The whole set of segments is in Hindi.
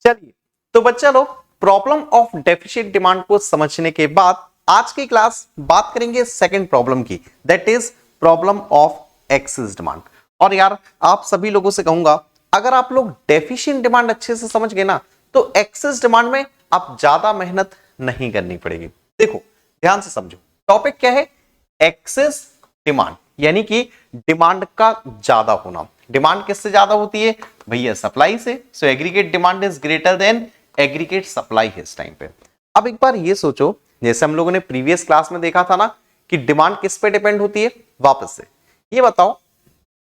चलिए, तो बच्चा लोग प्रॉब्लम ऑफ डेफिशिएंट डिमांड को समझने के बाद आज की क्लास बात करेंगे सेकंड प्रॉब्लम की, that is problem of excess demand. और यार आप सभी लोगों से कहूंगा, अगर आप लोग डेफिशिएंट डिमांड अच्छे से समझ गए ना, तो एक्सेस डिमांड में आप ज्यादा मेहनत नहीं करनी पड़ेगी। देखो ध्यान से समझो, टॉपिक क्या है? एक्सेस डिमांड, यानी कि डिमांड का ज्यादा होना। डिमांड किससे ज्यादा होती है भैया? सप्लाई से। So aggregate demand is greater than aggregate supply है इस टाइम पे। अब एक बार ये सोचो, जैसे हम लोगों ने प्रीवियस क्लास में देखा था ना कि डिमांड किस पे डिपेंड होती है। वापस से ये बताओ,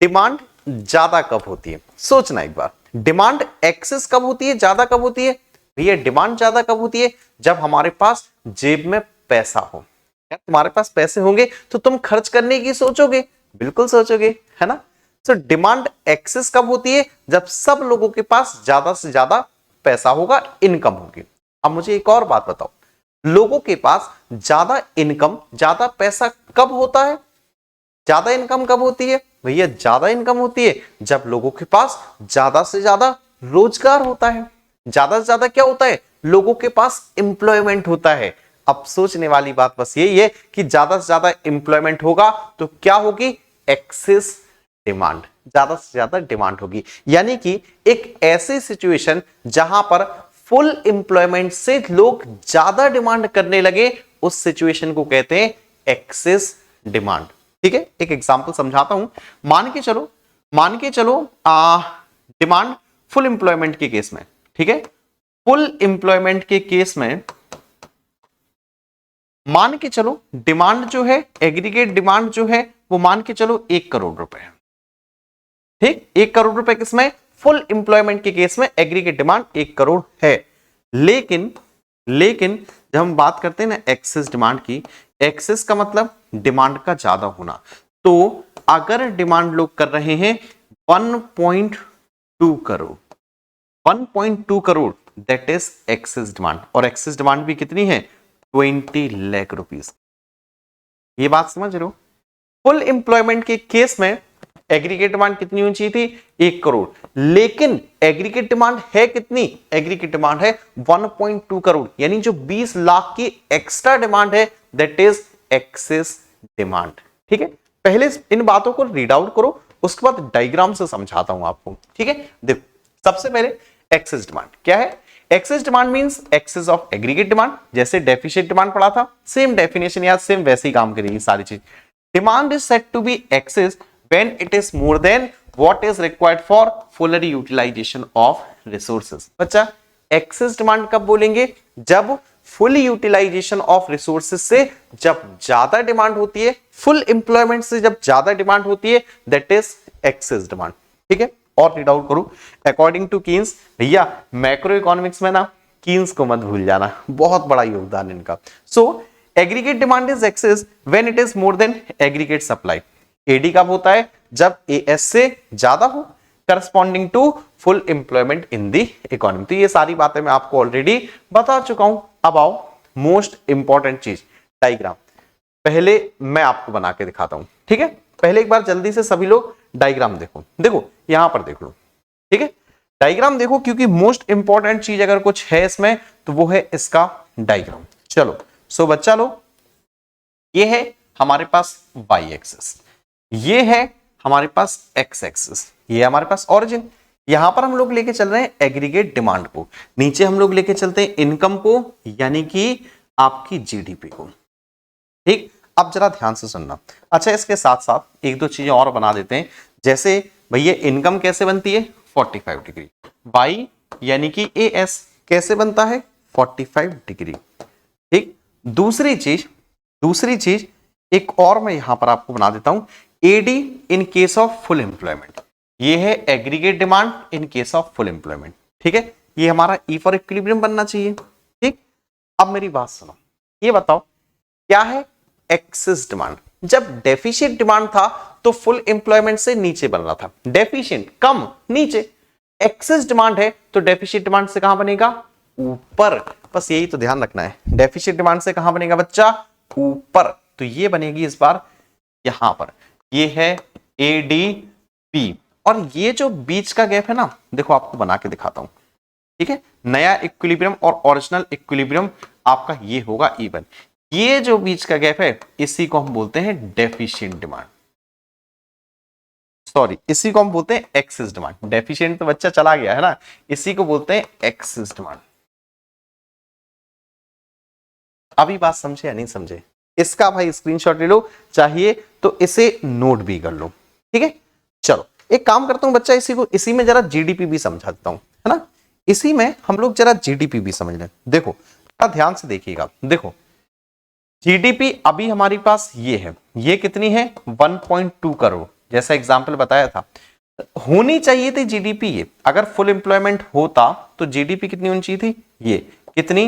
डिमांड ज्यादा कब होती है? सोचना एक बार, डिमांड एक्सेस कब होती है, ज्यादा कब होती है भैया? डिमांड ज्यादा कब होती है? जब हमारे पास जेब में पैसा हो। यार तुम्हारे पास पैसे होंगे तो तुम खर्च करने की सोचोगे, बिल्कुल सोचोगे, है ना। तो डिमांड एक्सेस कब होती है? जब सब लोगों के पास ज्यादा से ज्यादा पैसा होगा, इनकम होगी। अब मुझे एक और बात बताओ, लोगों के पास ज्यादा इनकम, ज्यादा पैसा कब होता है? ज्यादा इनकम कब होती है भैया? ज्यादा इनकम होती है जब लोगों के पास ज्यादा से ज्यादा रोजगार होता है। ज्यादा से ज्यादा क्या होता है? लोगों के पास एम्प्लॉयमेंट होता है। अब सोचने वाली बात बस यही है कि ज्यादा से ज्यादा एम्प्लॉयमेंट होगा तो क्या होगी? एक्सेस डिमांड, ज्यादा से ज्यादा डिमांड होगी। यानी कि एक ऐसी सिचुएशन जहां पर फुल एम्प्लॉयमेंट से लोग ज्यादा डिमांड करने लगे, उस सिचुएशन को कहते हैं एक्सेस डिमांड। ठीक है, एक एग्जांपल समझाता हूं। मान के चलो डिमांड फुल एम्प्लॉयमेंट के केस में, ठीक है, फुल एम्प्लॉयमेंट के केस में मान के चलो डिमांड जो है, एग्रीगेट डिमांड जो है वो मान के चलो 1 करोड़ रुपए है। ठीक, 1 करोड़ रुपए किसमें? फुल एम्प्लॉयमेंट के केस में एग्रीगेट डिमांड 1 करोड़ है। लेकिन जब हम बात करते हैं ना एक्सेस डिमांड की, एक्सेस का मतलब डिमांड का ज्यादा होना। तो अगर डिमांड लोग कर रहे हैं 1.2 crore, 1.2 crore that is excess demand. और एक्सेस डिमांड भी कितनी है? 20 लाख रुपीस। ये बात समझ रहे हो? फुल एम्प्लॉयमेंट के केस में एग्रीगेट डिमांड कितनी ऊंची थी? 1 करोड़। लेकिन एग्रीगेट डिमांड है कितनी? एग्रीगेट डिमांड है 1.2 करोड़, यानी जो 20 लाख की एक्स्ट्रा डिमांड है दैट इज एक्सेस डिमांड। ठीक है, पहले इन बातों को रीड आउट करो, उसके बाद डायग्राम से समझाता हूं आपको। ठीक है, देखो सबसे पहले एक्सेस डिमांड क्या है? Excess demand means excess of aggregate demand. जैसे डेफिशिएंट डिमांड पढ़ा था, सेम डेफिनेशन या सेम वैसे ही काम करेगी सारी चीज। Demand is said to be excess when it is more than what is required for fuller utilization of resources। बच्चा एक्सेस डिमांड कब बोलेंगे? जब फुल यूटिलाइजेशन ऑफ रिसोर्सेज से जब ज्यादा डिमांड होती है, फुल एम्प्लॉयमेंट से जब ज्यादा डिमांड होती है, दैट इज एक्सेस डिमांड। ठीक है, और रीड आउट करूं अकॉर्डिंग टू कीन्स। भैया मैक्रो इकोनॉमिक्स में ना कीन्स को मत भूल जाना, बहुत बड़ा योगदान इनका। So aggregate demand is excess when it is more than aggregate supply. AD कब होता है? जब एएस से ज्यादा हो, corresponding to full employment in the economy. तो ये सारी बातें मैं आपको ऑलरेडी बता चुका हूं। अब आओ मोस्ट इंपॉर्टेंट चीज, डायग्राम। पहले मैं आपको बना के दिखाता हूं, ठीक है। पहले एक बार जल्दी से सभी लोग डायग्राम देखो, देखो यहां पर देख लो, ठीक है। डायग्राम देखो, क्योंकि मोस्ट इंपॉर्टेंट चीज अगर कुछ है इसमें तो वो है इसका डायग्राम। चलो सो बच्चा लोग, ये है हमारे पास वाई एक्सिस, ये है हमारे पास एक्स एक्सिस, ये हमारे पास ओरिजिन। यहां पर हम लोग लेके चल रहे हैं एग्रीगेट डिमांड को, नीचे हम लोग लेके चलते हैं इनकम को, यानी कि आपकी जीडीपी को। ठीक, अब जरा ध्यान से सुनना। अच्छा, इसके साथ साथ एक दो चीजें और बना देते हैं। जैसे भैया इनकम कैसे बनती है? 45 डिग्री। वाई यानी कि ए एस कैसे बनता है? 45 डिग्री। ठीक, दूसरी चीज एक और मैं यहां पर आपको बना देता हूं, AD in case of full employment. ये है aggregate demand in case of full employment. ठीक है, ये हमारा ई फॉर इक्विलिब्रियम बनना चाहिए। ठीक, अब मेरी बात सुनो, ये बताओ क्या है एक्सेस डिमांड? जब डेफिशिएंट डिमांड था तो फुल एम्प्लॉयमेंट से नीचे बन रहा था, डेफिशिएंट कम नीचे। एक्सेस डिमांड है तो डेफिशिएंट डिमांड से कहां बनेगा? ऊपर। बस यही तो ध्यान रखना है, डेफिशिएंट डिमांड से कहां बनेगा बच्चा? ऊपर। तो ये बनेगी इस बार यहां पर, ये है एडीपी। और ये जो बीच का गैप है ना, देखो आपको बना के दिखाता हूं, ठीक है, नया इक्विलिब्रियम और ओरिजिनल इक्विलिब्रियम आपका ये होगा इवन। ये जो बीच का गैप है इसी को हम बोलते हैं डेफिशिएंट डिमांड, सॉरी इसी को हम बोलते हैं एक्सेस डिमांड। डेफिशिएंट तो बच्चा चला गया है ना, इसी को बोलते हैं एक्सेस डिमांड। अभी बात समझे या नहीं समझे? इसका भाई स्क्रीनशॉट ले लो, चाहिए तो इसे नोट भी कर लो, ठीक है। चलो एक काम करता हूं बच्चा, इसी में जरा जीडीपी भी समझा देता हूं, है ना। इसी में हम लोग जरा जीडीपी भी समझ लें। देखो ध्यान से देखिएगा, देखो जीडीपी अभी हमारे पास ये है, ये कितनी है 1.2 करोड़, जैसा एग्जाम्पल बताया था। होनी चाहिए थी जीडीपी ये, अगर फुल एम्प्लॉयमेंट होता तो जीडीपी कितनी होनी चाहिए थी, ये कितनी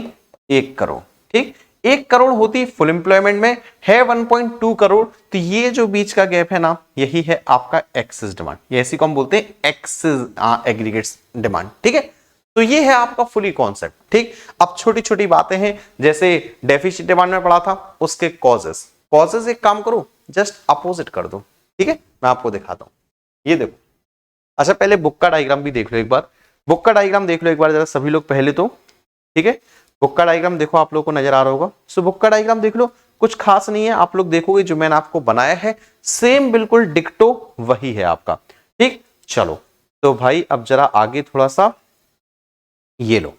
1 करोड़, ठीक। 1 करोड़ होती फुल एम्प्लॉयमेंट में, है 1.2 करोड़, तो ये जो बीच का गैप है ना यही है आपका एक्सेस डिमांड, ये इसी को हम बोलते हैं एक्सेस एग्रीगेट्स डिमांड, ठीक है। तो ये है आपका फुली कॉन्सेप्ट, ठीक। अब छोटी छोटी बातें हैं, जैसे डेफिसिट डिमांड में पढ़ा था उसके कॉजेस एक काम करो जस्ट अपोजिट कर दो, ठीक है। मैं आपको दिखाता हूं, ये देखो। अच्छा पहले बुक का डायग्राम भी देख लो एक बार, बुक का डायग्राम देख लो एक बार जरा सभी लोग पहले तो, ठीक है। बुक का डायग्राम देखो, आप लोगों को नजर आ रहा होगा। सो बुक का डायग्राम देख लो, कुछ खास नहीं है, आप लोग देखोगे जो मैंने आपको बनाया है सेम बिल्कुल डिक्टो वही है आपका, ठीक। चलो तो भाई अब जरा आगे थोड़ा सा ये लो।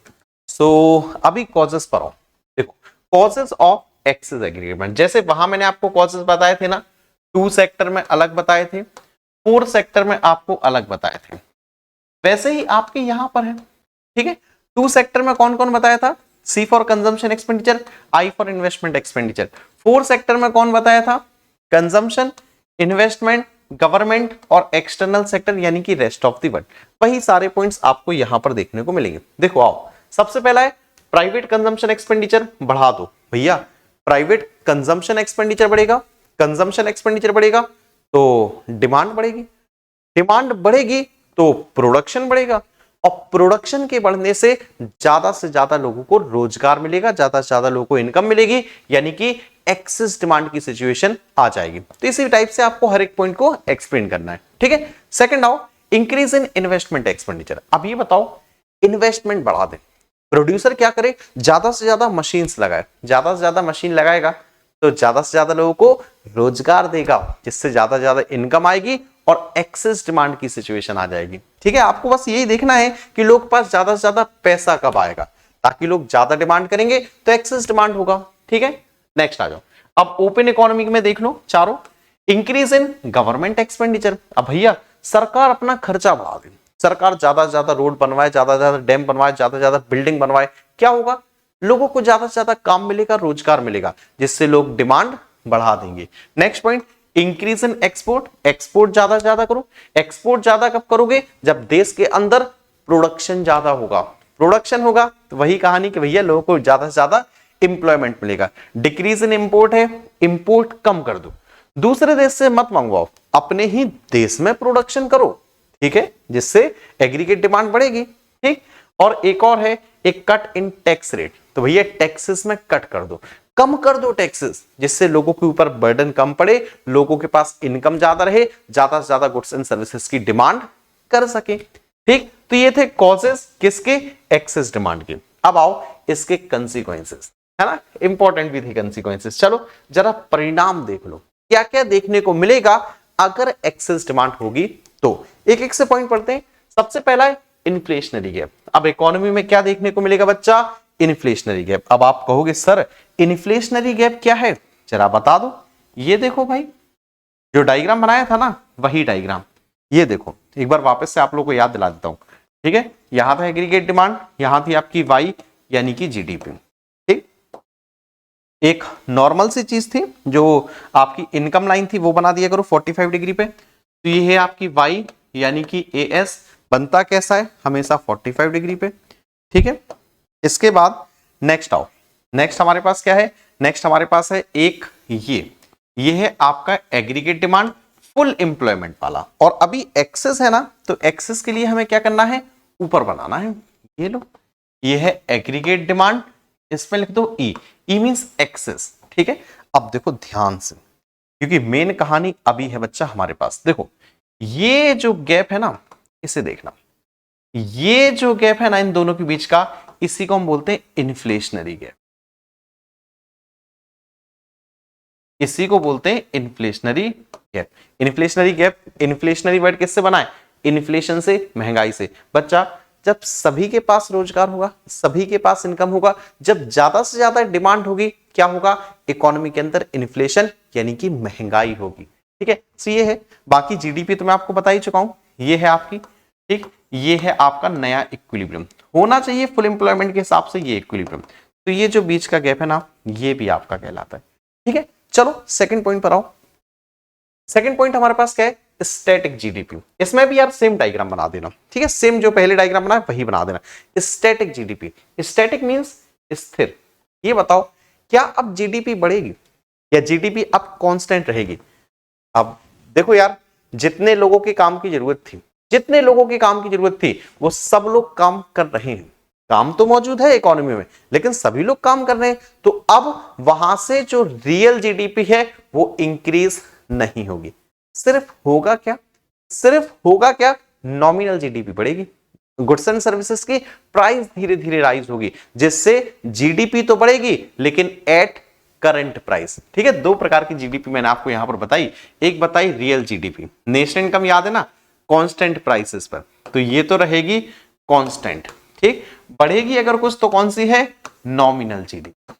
सो अभी कॉजेस पर आओ, देखो कॉजेस ऑफ एक्सेस एग्रीगेट, जैसे वहां मैंने आपको कॉजेस बताए थे ना, 2 सेक्टर में अलग बताए थे, 4 सेक्टर में आपको अलग बताए थे, वैसे ही आपके यहां पर है, ठीक है। 2 सेक्टर में कौन कौन बताया था, C for consumption expenditure, I for investment expenditure. 4 sector में कौन बताया था, कंजम्पशन, इन्वेस्टमेंट, गवर्नमेंट और एक्सटर्नल सेक्टर यानी कि रेस्ट ऑफ द वर्ल्ड। वही सारे पॉइंट्स आपको यहां पर देखने को मिलेंगे। देखो आओ, सबसे पहला है प्राइवेट कंजम्पशन एक्सपेंडिचर बढ़ा दो भैया, प्राइवेट कंजम्पशन एक्सपेंडिचर बढ़ेगा, कंजम्पशन एक्सपेंडिचर बढ़ेगा तो डिमांड बढ़ेगी, डिमांड बढ़ेगी तो प्रोडक्शन बढ़ेगा, और प्रोडक्शन के बढ़ने से ज्यादा लोगों को रोजगार मिलेगा, ज्यादा से ज्यादा लोगों को इनकम मिलेगी, यानी कि एक्सेस डिमांड की सिचुएशन आ जाएगी। तो इसी टाइप से आपको हर एक पॉइंट को एक्सप्लेन करना है, ठीक है। सेकंड आओ इंक्रीज इन इन्वेस्टमेंट एक्सपेंडिचर। अब ये बताओ इन्वेस्टमेंट बढ़ा दे, प्रोड्यूसर क्या करे, ज्यादा से ज्यादा मशीन्स लगाए, ज्यादा से ज्यादा मशीन लगाएगा तो ज्यादा से ज्यादा लोगों को रोजगार देगा, जिससे ज्यादा से ज्यादा इनकम आएगी और एक्सेस डिमांड की सिचुएशन आ जाएगी, ठीक है। आपको बस यही देखना है कि लोग के पास ज्यादा से ज्यादा पैसा कब आएगा, ताकि लोग ज्यादा डिमांड करेंगे तो एक्सेस डिमांड होगा, ठीक है। नेक्स्ट आ जाओ, अब ओपन इकोनॉमी में देख लो चारों, इंक्रीज इन गवर्नमेंट एक्सपेंडिचर। अब भैया सरकार अपना खर्चा बढ़ा दे, सरकार ज्यादा से ज्यादा रोड बनवाए, ज्यादा से ज्यादा डैम बनवाए, ज्यादा से ज्यादा बिल्डिंग बनवाए, क्या होगा, लोगों को ज्यादा से ज्यादा काम मिलेगा, रोजगार मिलेगा, जिससे लोग डिमांड बढ़ा देंगे। Next point increase in export, export ज्यादा से ज्यादा करो, एक्सपोर्ट ज्यादा कब करोगे, जब देश के अंदर प्रोडक्शन ज्यादा होगा, प्रोडक्शन होगा तो वही कहानी कि भैया लोगों को ज्यादा से ज्यादा इंप्लॉयमेंट मिलेगा। डिक्रीज इन इंपोर्ट है, इंपोर्ट कम कर दो, दूसरे देश से मत मंगवाओ, अपने ही देश में प्रोडक्शन करो, ठीक है, जिससे एग्रीगेट डिमांड बढ़ेगी, ठीक। और एक और है एक कट इन टैक्स रेट, तो भैया टैक्सेस में कट कर दो, कम कर दो टैक्सेस, जिससे लोगों के ऊपर बर्डन कम पड़े, लोगों के पास इनकम ज्यादा रहे, ज्यादा से ज्यादा गुड्स एंड सर्विसेज की डिमांड कर सके, ठीक। तो ये थे कॉजेस किसके, एक्सेस डिमांड के। अब आओ इसके कंसीक्वेंसेस, है ना, इंपॉर्टेंट भी थे कंसीक्वेंसेस। चलो जरा परिणाम देख लो, क्या क्या देखने को मिलेगा अगर एक्सेस डिमांड होगी तो। एक एक से पॉइंट पढ़ते हैं। सबसे पहला है इन्फ्लेशनरी गैप। अब इकोनॉमी में क्या देखने को मिलेगा बच्चा, इन्फ्लेशनरी गैप। अब आप कहोगे सर इन्फ्लेशनरी गैप क्या है, जरा बता दो। ये देखो भाई, जो डायग्राम बनाया था ना वही डायग्राम, ये देखो एक बार वापस से आप लोगों को याद दिला देता हूं, ठीक है। यहां था एग्रीगेट डिमांड, यहां थी आपकी वाई यानी कि जीडीपी, ठीक। एक नॉर्मल सी चीज थी जो आपकी इनकम लाइन थी, वो बना दिया करो 45 डिग्री पे। तो ये है आपकी वाई यानी कि एएस, बनता कैसा है हमेशा 45 डिग्री पे, ठीक है। इसके बाद नेक्स्ट आओ, नेक्स्ट हमारे पास क्या है, नेक्स्ट हमारे पास है एक ये है आपका एग्रीगेट डिमांड फुल एम्प्लॉयमेंट वाला, और अभी एक्सेस है ना, तो एक्सेस के लिए हमें क्या करना है, ऊपर बनाना है, ये लो, ये है एग्रीगेट डिमांड, इसमें लिख दो ई, ई मींस एक्सेस, ठीक है। अब देखो ध्यान से, क्योंकि मेन कहानी अभी है बच्चा हमारे पास। देखो ये जो गैप है ना, इसे देखना, ये जो गैप है ना इन दोनों के बीच का, इसी को हम बोलते हैं इन्फ्लेशनरी गैप। इसी को बोलते हैं inflationary gap. Inflationary gap, inflationary word किससे बना है? इन्फ्लेशन से, महंगाई से। बच्चा जब सभी के पास रोजगार होगा, सभी के पास इनकम होगा, जब ज्यादा से ज्यादा डिमांड होगी, क्या होगा? इकोनॉमी के अंदर इन्फ्लेशन यानी कि महंगाई होगी। ठीक है, तो ये है। बाकी जीडीपी तो मैं आपको बता ही चुका हूं, ये है आपकी। ठीक, ये है आपका नया इक्विलिब्रियम। होना चाहिए फुल एम्प्लॉयमेंट के हिसाब से ये इक्विलिब्रियम। तो ये जो बीच का गैप है ना, ये भी आपका कहलाता है। ठीक है, चलो सेकंड पॉइंट पर आओ। सेकंड पॉइंट हमारे पास क्या है? Static GDP. इसमें भी यार सेम डायग्राम बना देना। ठीक है, सेम जो पहले डायग्राम बना है वही बना देना। स्टैटिक जीडीपी, स्टैटिक मींस स्थिर। ये बताओ, क्या अब जीडीपी बढ़ेगी या जीडीपी अब कांस्टेंट रहेगी? अब देखो यार, जितने लोगों के काम की जरूरत थी, जितने लोगों के काम की जरूरत थी, वो सब लोग काम कर रहे हैं। काम तो मौजूद है इकोनॉमी में, लेकिन सभी लोग काम कर रहे हैं। तो अब वहां से जो रियल जीडीपी है वो इंक्रीज नहीं होगी। सिर्फ होगा क्या? सिर्फ होगा क्या? नॉमिनल जीडीपी बढ़ेगी। गुड्स एंड सर्विसेज की प्राइस धीरे धीरे राइज होगी, जिससे जीडीपी तो बढ़ेगी लेकिन एट करंट प्राइस। ठीक है, दो प्रकार की जीडीपी मैंने आपको यहां पर बताई। एक बताई रियल जीडीपी, नेशनल इनकम याद है ना, कांस्टेंट प्राइसेस पर, तो ये तो रहेगी कांस्टेंट। ठीक, बढ़ेगी अगर कुछ तो कौन सी है? Nominal GDP.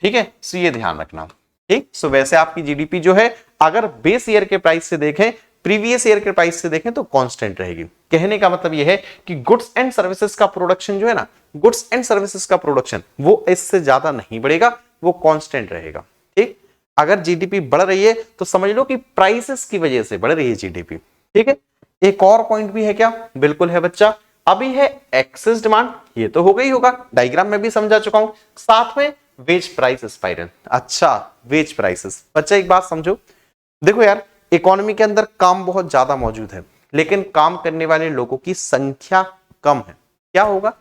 ठीक है, सो ये ध्यान रखना। ठीक, सो वैसे आपकी जीडीपी जो है, अगर बेस ईयर के प्राइस से देखें, प्रीवियस ईयर के प्राइस से देखें, तो कांस्टेंट रहेगी। कहने का मतलब यह है कि गुड्स एंड सर्विसेज का प्रोडक्शन जो है ना, गुड्स एंड सर्विसेज का प्रोडक्शन वो इससे ज्यादा नहीं बढ़ेगा, वो कांस्टेंट रहेगा। ठीक, अगर जीडीपी बढ़ रही है तो समझ लो कि प्राइसेस की वजह से बढ़ रही है जीडीपी। ठीक है, एक और पॉइंट भी है क्या? बिल्कुल है बच्चा। अभी है एक्सेस डिमांड, ये तो हो गई होगा, डायग्राम में भी समझा चुका हूं। साथ में वेज प्राइस स्पाइरल। अच्छा, वेज प्राइसेस। बच्चा एक बात समझो, देखो यार, इकोनॉमी के अंदर काम बहुत ज्यादा मौजूद है, लेकिन काम करने वाले लोगों की संख्या कम है। क्या होगा?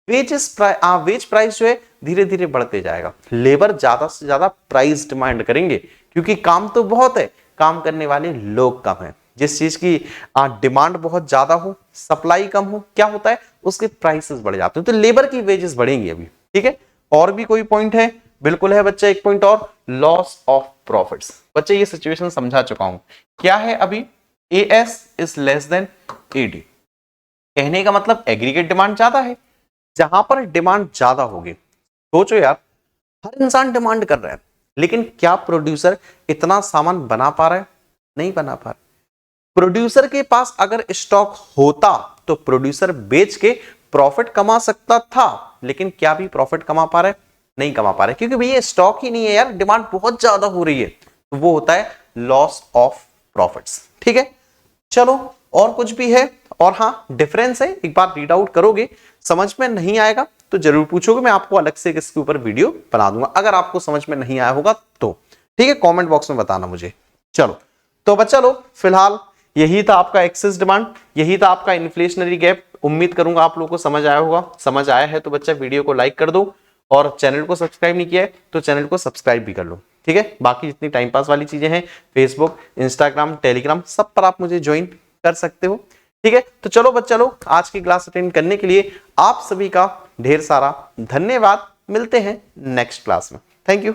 वेज प्राइस जो है धीरे धीरे बढ़ते जाएगा। लेबर ज्यादा से ज्यादा प्राइस डिमांड करेंगे, क्योंकि काम तो बहुत है, काम करने वाले लोग कम है। जिस चीज की डिमांड बहुत ज्यादा हो, सप्लाई कम हो, क्या होता है? उसके प्राइसेस बढ़ जाते हैं, तो लेबर की वेजेस बढ़ेंगी अभी। ठीक है, और भी कोई पॉइंट है? बिल्कुल है बच्चा, एक पॉइंट और, लॉस ऑफ प्रॉफिट्स। बच्चे ये सिचुएशन समझा चुका हूं। क्या है अभी? AS is less than AD. कहने का मतलब एग्रीगेट डिमांड ज्यादा है। जहां पर डिमांड ज्यादा होगी, सोचो यार, हर इंसान डिमांड कर रहा है, लेकिन क्या प्रोड्यूसर इतना सामान बना पा रहा है? नहीं बना पा रहा। प्रोड्यूसर के पास अगर स्टॉक होता तो प्रोड्यूसर बेच के प्रॉफिट कमा सकता था, लेकिन क्या भी प्रॉफिट कमा पा रहा है? नहीं कमा पा रहा है, क्योंकि भैया स्टॉक ही नहीं है यार, डिमांड बहुत ज्यादा हो रही है। तो वो होता है लॉस ऑफ प्रॉफिट्स। ठीक है, चलो और कुछ भी है? और हाँ, डिफरेंस है, एक बार रीड आउट करोगे, समझ में नहीं आएगा तो जरूर पूछोगे, मैं आपको अलग से इसके ऊपर वीडियो बना दूंगा, अगर आपको समझ में नहीं आया होगा तो। ठीक है, कमेंट बॉक्स में बताना मुझे। चलो तो बच्चा लोग, फिलहाल यही था आपका एक्सेस डिमांड, यही था आपका इन्फ्लेशनरी गैप। उम्मीद करूंगा आप लोगों को समझ आया होगा। समझ आया है तो बच्चा वीडियो को लाइक कर दो, और चैनल को सब्सक्राइब नहीं किया है तो चैनल को सब्सक्राइब भी कर लो। ठीक है, बाकी जितनी टाइम पास वाली चीजें हैं, फेसबुक, इंस्टाग्राम, टेलीग्राम, सब पर आप मुझे ज्वाइन कर सकते हो। ठीक है, तो चलो बच्चा लोग, आज की क्लास अटेंड करने के लिए आप सभी का ढेर सारा धन्यवाद। मिलते हैं नेक्स्ट क्लास में। Thank you.